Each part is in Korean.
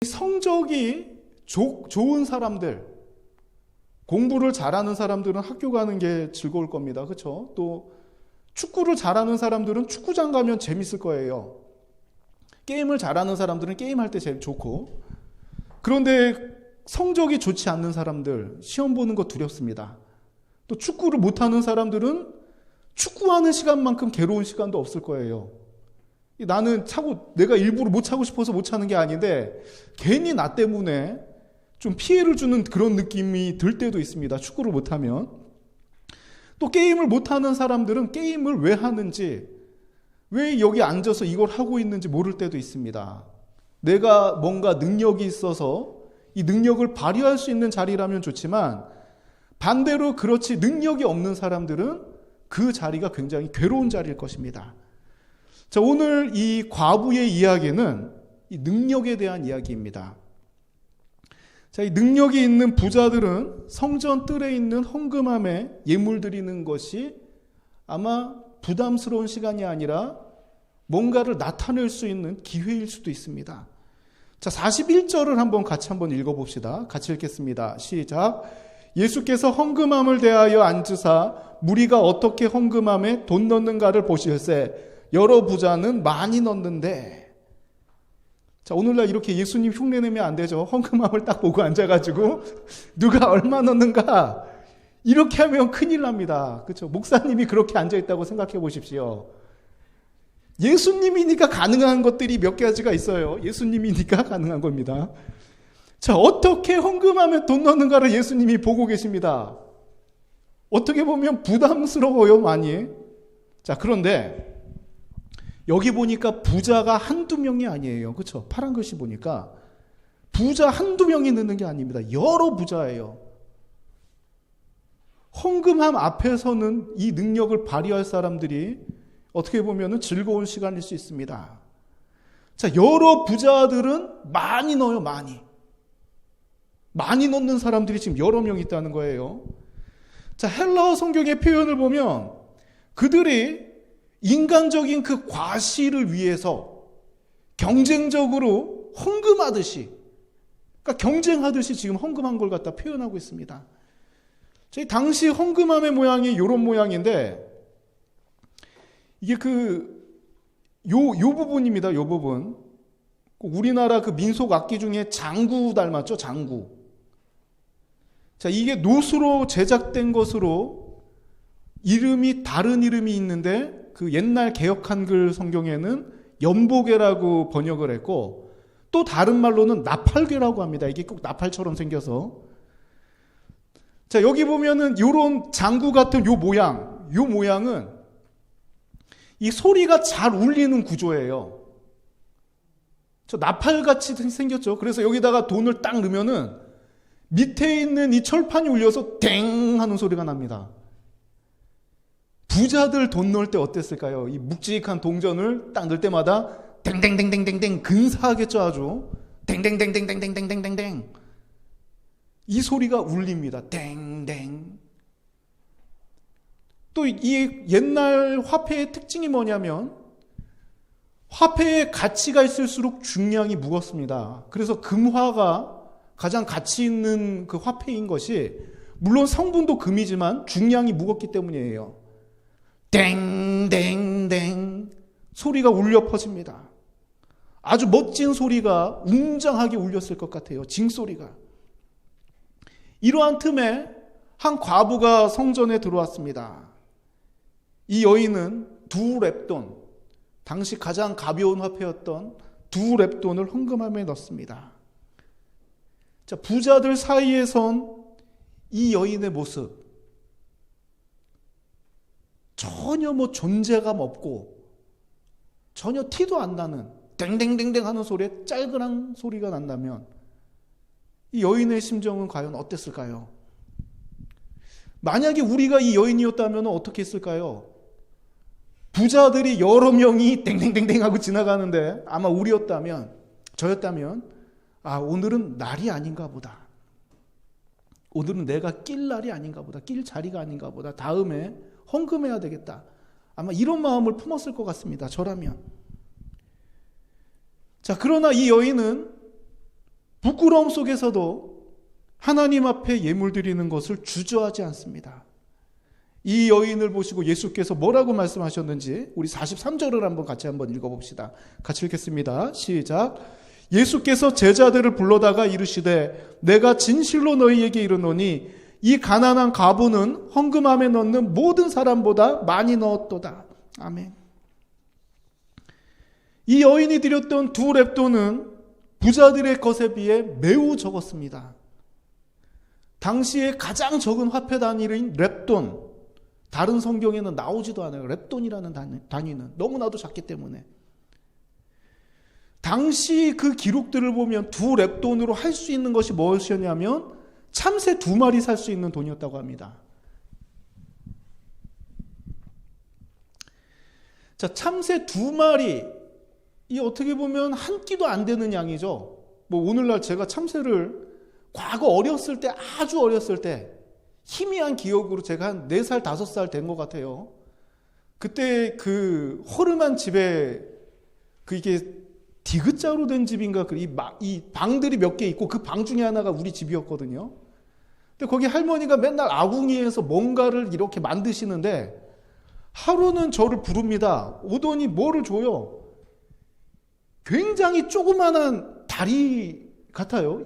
성적이 좋은 사람들, 공부를 잘하는 사람들은 학교 가는 게 즐거울 겁니다. 그렇죠? 또 축구를 잘하는 사람들은 축구장 가면 재밌을 거예요. 게임을 잘하는 사람들은 게임할 때 제일 좋고. 그런데 성적이 좋지 않는 사람들, 시험 보는 거 두렵습니다. 또 축구를 못하는 사람들은 축구하는 시간만큼 괴로운 시간도 없을 거예요. 나는 내가 일부러 못 차고 싶어서 못 차는 게 아닌데 괜히 나 때문에 좀 피해를 주는 그런 느낌이 들 때도 있습니다. 축구를 못하면. 또 게임을 못하는 사람들은 게임을 왜 하는지, 왜 여기 앉아서 이걸 하고 있는지 모를 때도 있습니다. 내가 뭔가 능력이 있어서 이 능력을 발휘할 수 있는 자리라면 좋지만 반대로 그렇지 능력이 없는 사람들은 그 자리가 굉장히 괴로운 자리일 것입니다. 자, 오늘 이 과부의 이야기는 이 능력에 대한 이야기입니다. 자, 이 능력이 있는 부자들은 성전 뜰에 있는 헌금함에 예물 드리는 것이 아마 부담스러운 시간이 아니라 뭔가를 나타낼 수 있는 기회일 수도 있습니다. 자, 41절을 같이 한번 읽어봅시다. 같이 읽겠습니다. 시작. 예수께서 헌금함을 대하여 앉으사 무리가 어떻게 헌금함에 돈 넣는가를 보실세 여러 부자는 많이 넣는데. 자, 오늘날 이렇게 예수님 흉내내면 안 되죠. 헌금함을 딱 보고 앉아가지고 누가 얼마 넣는가 이렇게 하면 큰일 납니다. 그렇죠? 목사님이 그렇게 앉아있다고 생각해 보십시오. 예수님이니까 가능한 것들이 몇 가지가 있어요. 예수님이니까 가능한 겁니다. 자, 어떻게 헌금함에 돈 넣는가를 예수님이 보고 계십니다. 어떻게 보면 부담스러워요, 많이. 자, 그런데 여기 보니까 부자가 한두 명이 아니에요. 그렇죠? 파란 글씨 보니까 부자 한두 명이 넣는 게 아닙니다. 여러 부자예요. 헌금함 앞에서는 이 능력을 발휘할 사람들이 어떻게 보면 즐거운 시간일 수 있습니다. 자, 여러 부자들은 많이 넣어요, 많이. 많이 넣는 사람들이 지금 여러 명 있다는 거예요. 자, 헬라어 성경의 표현을 보면 그들이 인간적인 그 과시를 위해서 경쟁적으로 헌금하듯이, 그러니까 경쟁하듯이 지금 헌금한 걸 갖다 표현하고 있습니다. 저희 당시 헌금함의 모양이 이런 모양인데, 이게 요 부분입니다. 요 부분. 우리나라 그 민속 악기 중에 장구 닮았죠? 장구. 자, 이게 노수로 제작된 것으로 다른 이름이 있는데 그 옛날 개역 한글 성경에는 연보괴라고 번역을 했고 또 다른 말로는 나팔괴라고 합니다. 이게 꼭 나팔처럼 생겨서. 자, 여기 보면은 요런 장구 같은 요 모양은 이 소리가 잘 울리는 구조예요. 저 나팔같이 생겼죠. 그래서 여기다가 돈을 딱 넣으면은 밑에 있는 이 철판이 울려서 땡 하는 소리가 납니다. 부자들 돈 넣을 때 어땠을까요? 이 묵직한 동전을 딱 넣을 때마다 땡땡땡땡땡땡 근사하겠죠, 아주. 땡땡땡땡땡땡땡땡땡. 이 소리가 울립니다. 땡땡. 또 이 옛날 화폐의 특징이 뭐냐면 화폐의 가치가 있을수록 중량이 무겁습니다. 그래서 금화가 가장 가치 있는 그 화폐인 것이 물론 성분도 금이지만 중량이 무겁기 때문이에요. 땡땡땡 소리가 울려 퍼집니다. 아주 멋진 소리가 웅장하게 울렸을 것 같아요. 징소리가. 이러한 틈에 한 과부가 성전에 들어왔습니다. 이 여인은 2렙돈, 당시 가장 가벼운 화폐였던 2렙돈을 헌금함에 넣습니다. 자, 부자들 사이에선 이 여인의 모습 전혀 존재감 없고 전혀 티도 안 나는 땡땡땡땡 하는 소리에 짤그랑 소리가 난다면 이 여인의 심정은 과연 어땠을까요? 만약에 우리가 이 여인이었다면 어떻게 했을까요? 부자들이 여러 명이 땡땡땡땡 하고 지나가는데 아마 우리였다면, 저였다면 오늘은 날이 아닌가 보다. 오늘은 내가 낄 날이 아닌가 보다. 낄 자리가 아닌가 보다. 다음에 헌금해야 되겠다. 아마 이런 마음을 품었을 것 같습니다. 저라면. 자, 그러나 이 여인은 부끄러움 속에서도 하나님 앞에 예물 드리는 것을 주저하지 않습니다. 이 여인을 보시고 예수께서 뭐라고 말씀하셨는지 우리 43절을 같이 한번 읽어봅시다. 같이 읽겠습니다. 시작. 예수께서 제자들을 불러다가 이르시되 내가 진실로 너희에게 이르노니 이 가난한 과부는 헌금함에 넣는 모든 사람보다 많이 넣었도다. 아멘. 이 여인이 드렸던 2렙돈은 부자들의 것에 비해 매우 적었습니다. 당시에 가장 적은 화폐 단위인 렙돈, 다른 성경에는 나오지도 않아요. 렙돈이라는 단위는 너무나도 작기 때문에. 당시 그 기록들을 보면 2렙돈으로 할 수 있는 것이 무엇이었냐면 참새 2마리 살 수 있는 돈이었다고 합니다. 자, 참새 2마리, 이 어떻게 보면 한 끼도 안 되는 양이죠. 오늘날 제가 참새를 과거 어렸을 때, 아주 어렸을 때 희미한 기억으로 제가 한 4살, 5살 된 것 같아요. 그때 그 허름한 집에 이게 디귿자로 된 집인가, 이 방들이 몇 개 있고 그 방 중에 하나가 우리 집이었거든요. 근데 거기 할머니가 맨날 아궁이에서 뭔가를 이렇게 만드시는데 하루는 저를 부릅니다. 오더니 뭐를 줘요? 굉장히 조그만한 다리 같아요.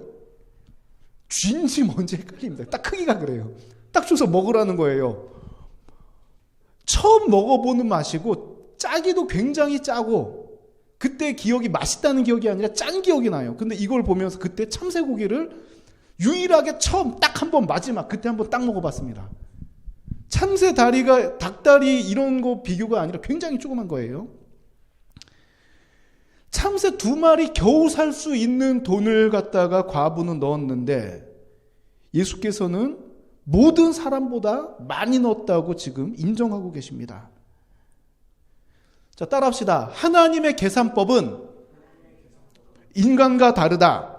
쥐인지 뭔지 헷갈립니다. 딱 크기가 그래요. 딱 줘서 먹으라는 거예요. 처음 먹어보는 맛이고 짜기도 굉장히 짜고, 그때 기억이 맛있다는 기억이 아니라 짠 기억이 나요. 근데 이걸 보면서 그때 참새고기를 유일하게 처음 딱 한 번 마지막 그때 한번 딱 먹어봤습니다. 참새 다리가 닭다리 이런 거 비교가 아니라 굉장히 조그만 거예요. 참새 2마리 겨우 살 수 있는 돈을 갖다가 과부는 넣었는데 예수께서는 모든 사람보다 많이 넣었다고 지금 인정하고 계십니다. 자, 따라합시다. 하나님의 계산법은 인간과 다르다.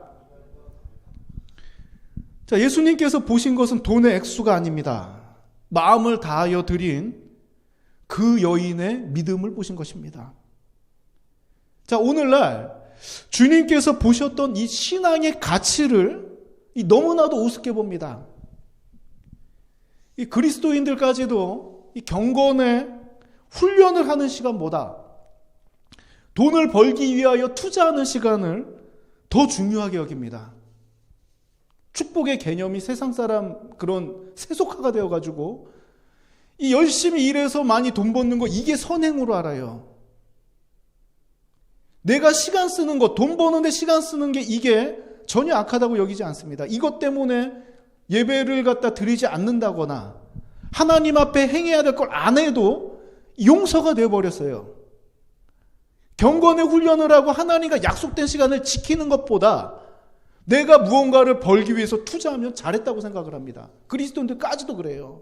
자, 예수님께서 보신 것은 돈의 액수가 아닙니다. 마음을 다하여 드린 그 여인의 믿음을 보신 것입니다. 자, 오늘날 주님께서 보셨던 이 신앙의 가치를 너무나도 우습게 봅니다. 이 그리스도인들까지도 이 경건의 훈련을 하는 시간보다 돈을 벌기 위하여 투자하는 시간을 더 중요하게 여깁니다. 축복의 개념이 세상 사람 그런 세속화가 되어가지고 이 열심히 일해서 많이 돈 버는 거 이게 선행으로 알아요. 내가 시간 쓰는 것, 돈 버는데 시간 쓰는 게 이게 전혀 악하다고 여기지 않습니다. 이것 때문에 예배를 갖다 드리지 않는다거나 하나님 앞에 행해야 될 걸 안 해도 용서가 되어버렸어요. 경건의 훈련을 하고 하나님과 약속된 시간을 지키는 것보다 내가 무언가를 벌기 위해서 투자하면 잘했다고 생각을 합니다. 그리스도인들까지도 그래요.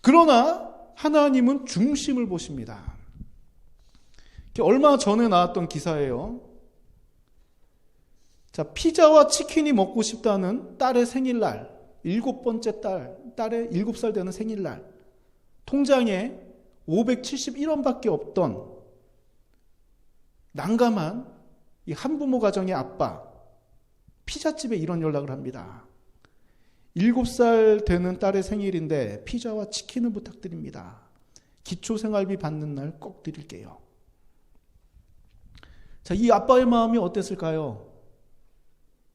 그러나 하나님은 중심을 보십니다. 얼마 전에 나왔던 기사예요. 자, 피자와 치킨이 먹고 싶다는 딸의 생일날, 7번째 딸의 7살 되는 생일날, 통장에 571원밖에 없던 난감한 이 한부모 가정의 아빠, 피자집에 이런 연락을 합니다. 7살 되는 딸의 생일인데 피자와 치킨을 부탁드립니다. 기초생활비 받는 날 꼭 드릴게요. 자, 이 아빠의 마음이 어땠을까요?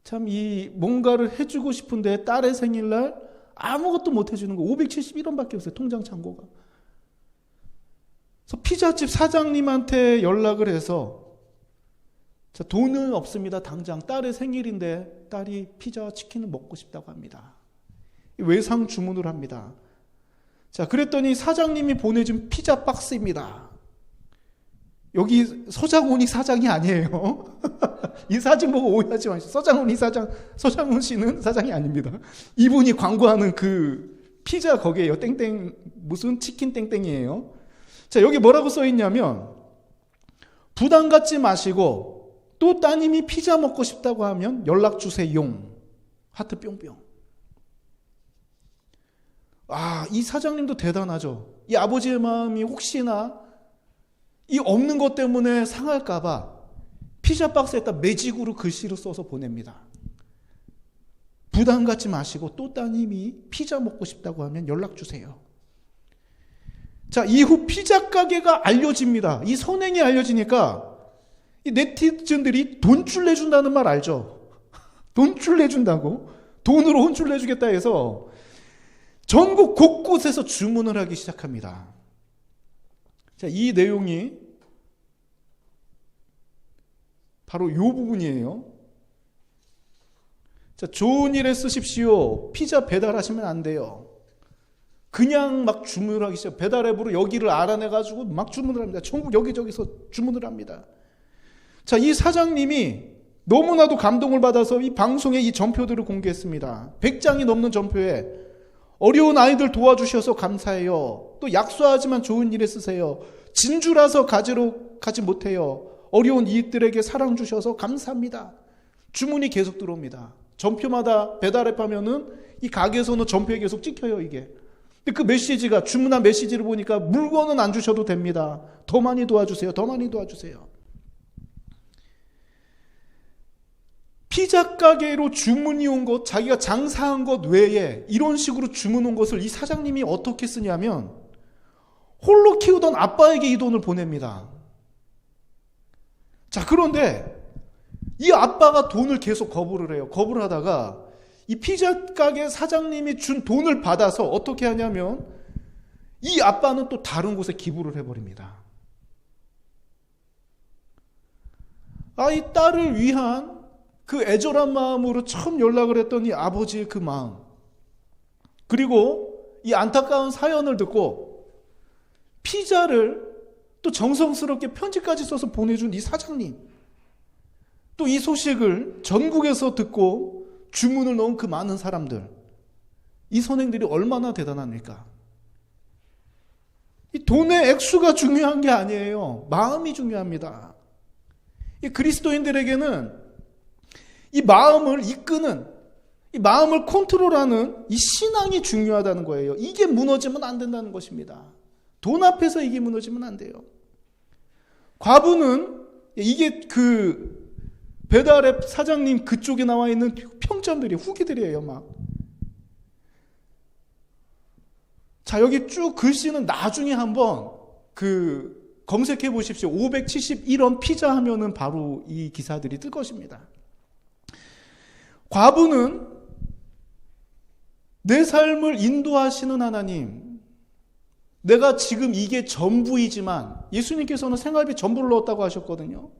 참, 이 뭔가를 해주고 싶은데 딸의 생일날 아무것도 못 해주는 거 571원밖에 없어요. 통장 잔고가. 그래서 피자집 사장님한테 연락을 해서 자, 돈은 없습니다. 당장 딸의 생일인데 딸이 피자와 치킨을 먹고 싶다고 합니다. 외상 주문을 합니다. 자, 그랬더니 사장님이 보내준 피자 박스입니다. 여기 서장훈이 사장이 아니에요. 이 사진 보고 오해하지 마시고 서장훈 씨는 사장이 아닙니다. 이분이 광고하는 그 피자 거기에요. 땡땡 무슨 치킨 땡땡이에요. 자, 여기 뭐라고 써 있냐면 부담 갖지 마시고 또 따님이 피자 먹고 싶다고 하면 연락 주세요. 하트 뿅뿅. 아, 이 사장님도 대단하죠. 이 아버지의 마음이 혹시나 이 없는 것 때문에 상할까봐 피자 박스에다 매직으로 글씨를 써서 보냅니다. 부담 갖지 마시고 또 따님이 피자 먹고 싶다고 하면 연락 주세요. 자, 이후 피자 가게가 알려집니다. 이 선행이 알려지니까 이 네티즌들이 돈줄 내준다는 말 알죠? 돈줄 내준다고? 돈으로 혼줄 내주겠다 해서 전국 곳곳에서 주문을 하기 시작합니다. 자, 이 내용이 바로 이 부분이에요. 자, 좋은 일에 쓰십시오. 피자 배달하시면 안 돼요. 그냥 막 주문을 하기 시작. 배달앱으로 여기를 알아내가지고 막 주문을 합니다. 전국 여기저기서 주문을 합니다. 자, 이 사장님이 너무나도 감동을 받아서 이 방송에 이 전표들을 공개했습니다. 100장이 넘는 전표에 어려운 아이들 도와주셔서 감사해요. 또 약소하지만 좋은 일에 쓰세요. 진주라서 가지 못해요. 어려운 이웃들에게 사랑 주셔서 감사합니다. 주문이 계속 들어옵니다. 전표마다 배달앱 하면은 이 가게에서는 전표에 계속 찍혀요, 이게. 근데 그 메시지가, 주문한 메시지를 보니까 물건은 안 주셔도 됩니다. 더 많이 도와주세요. 더 많이 도와주세요. 피자 가게로 주문이 온 것, 자기가 장사한 것 외에 이런 식으로 주문 온 것을 이 사장님이 어떻게 쓰냐면 홀로 키우던 아빠에게 이 돈을 보냅니다. 자, 그런데 이 아빠가 돈을 계속 거부를 해요. 거부를 하다가 이 피자 가게 사장님이 준 돈을 받아서 어떻게 하냐면 이 아빠는 또 다른 곳에 기부를 해버립니다. 이 딸을 위한 그 애절한 마음으로 처음 연락을 했던 이 아버지의 그 마음, 그리고 이 안타까운 사연을 듣고 피자를 또 정성스럽게 편지까지 써서 보내준 이 사장님, 또 이 소식을 전국에서 듣고 주문을 넣은 그 많은 사람들, 이 선행들이 얼마나 대단합니까? 이 돈의 액수가 중요한 게 아니에요. 마음이 중요합니다. 이 그리스도인들에게는 이 마음을 이끄는, 이 마음을 컨트롤하는 이 신앙이 중요하다는 거예요. 이게 무너지면 안 된다는 것입니다. 돈 앞에서 이게 무너지면 안 돼요. 과부는 이게 그 배달앱 사장님 그쪽에 나와 있는 평점들이, 후기들이에요, 막. 자, 여기 쭉 글씨는 나중에 한번 검색해 보십시오. 571원 피자 하면은 바로 이 기사들이 뜰 것입니다. 과부는 내 삶을 인도하시는 하나님, 내가 지금 이게 전부이지만, 예수님께서는 생활비 전부를 넣었다고 하셨거든요.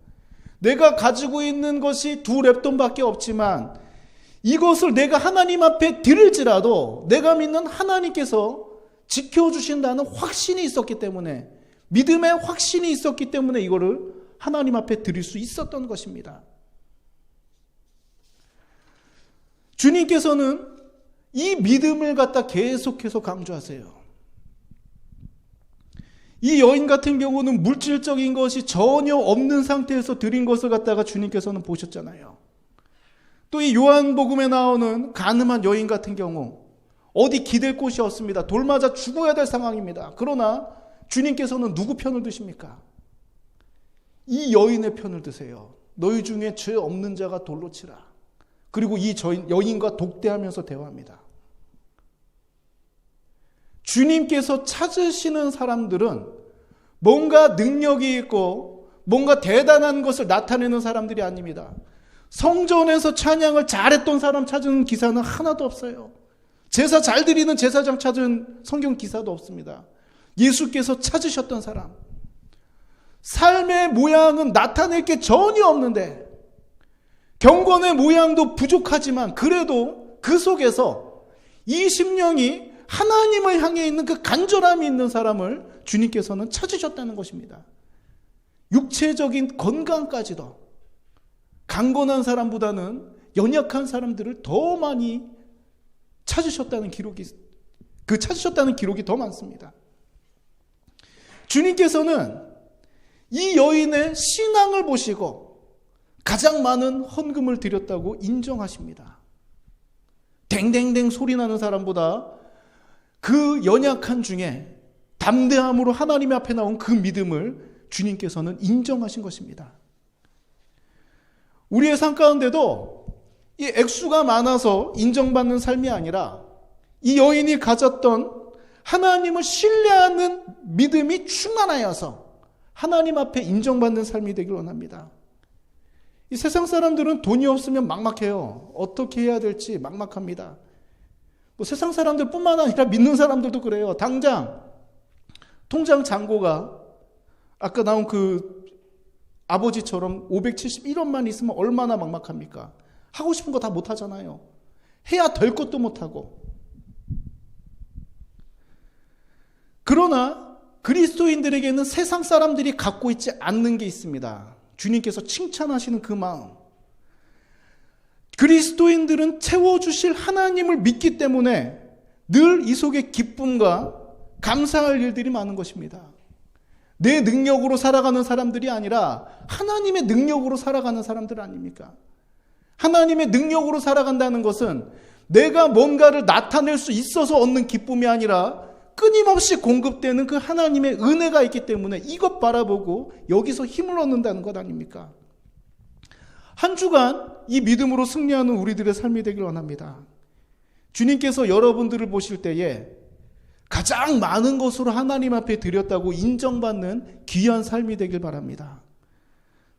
내가 가지고 있는 것이 2랩돈밖에 없지만 이것을 내가 하나님 앞에 드릴지라도 내가 믿는 하나님께서 지켜주신다는 확신이 있었기 때문에, 믿음의 확신이 있었기 때문에 이거를 하나님 앞에 드릴 수 있었던 것입니다. 주님께서는 이 믿음을 갖다 계속해서 강조하세요. 이 여인 같은 경우는 물질적인 것이 전혀 없는 상태에서 드린 것을 갖다가 주님께서는 보셨잖아요. 또 이 요한복음에 나오는 가늠한 여인 같은 경우 어디 기댈 곳이 없습니다. 돌 맞아 죽어야 될 상황입니다. 그러나 주님께서는 누구 편을 드십니까? 이 여인의 편을 드세요. 너희 중에 죄 없는 자가 돌로 치라. 그리고 이 여인과 독대하면서 대화합니다. 주님께서 찾으시는 사람들은 뭔가 능력이 있고 뭔가 대단한 것을 나타내는 사람들이 아닙니다. 성전에서 찬양을 잘했던 사람 찾은 기사는 하나도 없어요. 제사 잘 드리는 제사장 찾은 성경 기사도 없습니다. 예수께서 찾으셨던 사람, 삶의 모양은 나타낼 게 전혀 없는데, 경건의 모양도 부족하지만 그래도 그 속에서 이 심령이 하나님을 향해 있는 그 간절함이 있는 사람을 주님께서는 찾으셨다는 것입니다. 육체적인 건강까지도 강건한 사람보다는 연약한 사람들을 더 많이 찾으셨다는 기록이, 찾으셨다는 기록이 더 많습니다. 주님께서는 이 여인의 신앙을 보시고 가장 많은 헌금을 드렸다고 인정하십니다. 댕댕댕 소리 나는 사람보다 그 연약한 중에 담대함으로 하나님 앞에 나온 그 믿음을 주님께서는 인정하신 것입니다. 우리의 삶 가운데도 이 액수가 많아서 인정받는 삶이 아니라 이 여인이 가졌던 하나님을 신뢰하는 믿음이 충만하여서 하나님 앞에 인정받는 삶이 되길 원합니다. 이 세상 사람들은 돈이 없으면 막막해요. 어떻게 해야 될지 막막합니다. 뭐 세상 사람들뿐만 아니라 믿는 사람들도 그래요. 당장 통장 잔고가 아까 나온 그 아버지처럼 571원만 있으면 얼마나 막막합니까? 하고 싶은 거 다 못하잖아요. 해야 될 것도 못하고. 그러나 그리스도인들에게는 세상 사람들이 갖고 있지 않는 게 있습니다. 주님께서 칭찬하시는 그 마음. 그리스도인들은 채워주실 하나님을 믿기 때문에 늘 이 속에 기쁨과 감사할 일들이 많은 것입니다. 내 능력으로 살아가는 사람들이 아니라 하나님의 능력으로 살아가는 사람들 아닙니까? 하나님의 능력으로 살아간다는 것은 내가 뭔가를 나타낼 수 있어서 얻는 기쁨이 아니라 끊임없이 공급되는 그 하나님의 은혜가 있기 때문에 이것 바라보고 여기서 힘을 얻는다는 것 아닙니까? 한 주간 이 믿음으로 승리하는 우리들의 삶이 되길 원합니다. 주님께서 여러분들을 보실 때에 가장 많은 것으로 하나님 앞에 드렸다고 인정받는 귀한 삶이 되길 바랍니다.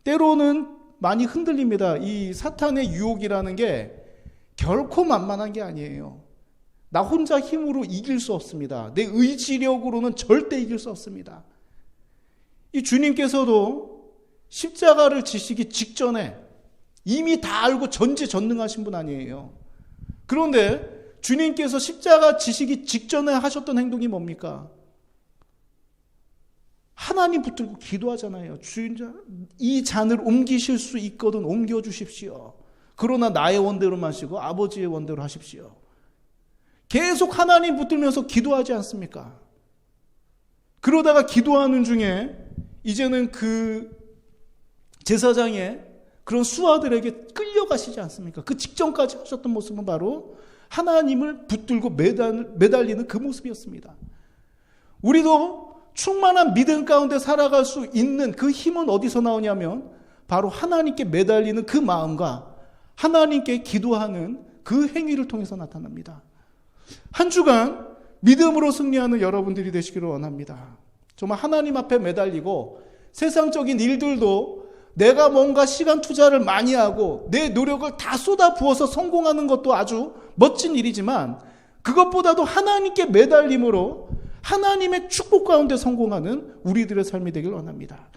때로는 많이 흔들립니다. 이 사탄의 유혹이라는 게 결코 만만한 게 아니에요. 나 혼자 힘으로 이길 수 없습니다. 내 의지력으로는 절대 이길 수 없습니다. 이 주님께서도 십자가를 지시기 직전에 이미 다 알고 전지전능하신 분 아니에요. 그런데 주님께서 십자가 지시기 직전에 하셨던 행동이 뭡니까? 하나님 붙들고 기도하잖아요. 주인, 이 잔을 옮기실 수 있거든 옮겨주십시오. 그러나 나의 원대로 마시고 아버지의 원대로 하십시오. 계속 하나님 붙들면서 기도하지 않습니까? 그러다가 기도하는 중에 이제는 그 제사장의 그런 수하들에게 끌려가시지 않습니까? 그 직전까지 하셨던 모습은 바로 하나님을 붙들고 매달리는 그 모습이었습니다. 우리도 충만한 믿음 가운데 살아갈 수 있는 그 힘은 어디서 나오냐면 바로 하나님께 매달리는 그 마음과 하나님께 기도하는 그 행위를 통해서 나타납니다. 한 주간 믿음으로 승리하는 여러분들이 되시기를 원합니다. 정말 하나님 앞에 매달리고 세상적인 일들도 내가 뭔가 시간 투자를 많이 하고 내 노력을 다 쏟아 부어서 성공하는 것도 아주 멋진 일이지만 그것보다도 하나님께 매달림으로 하나님의 축복 가운데 성공하는 우리들의 삶이 되길 원합니다.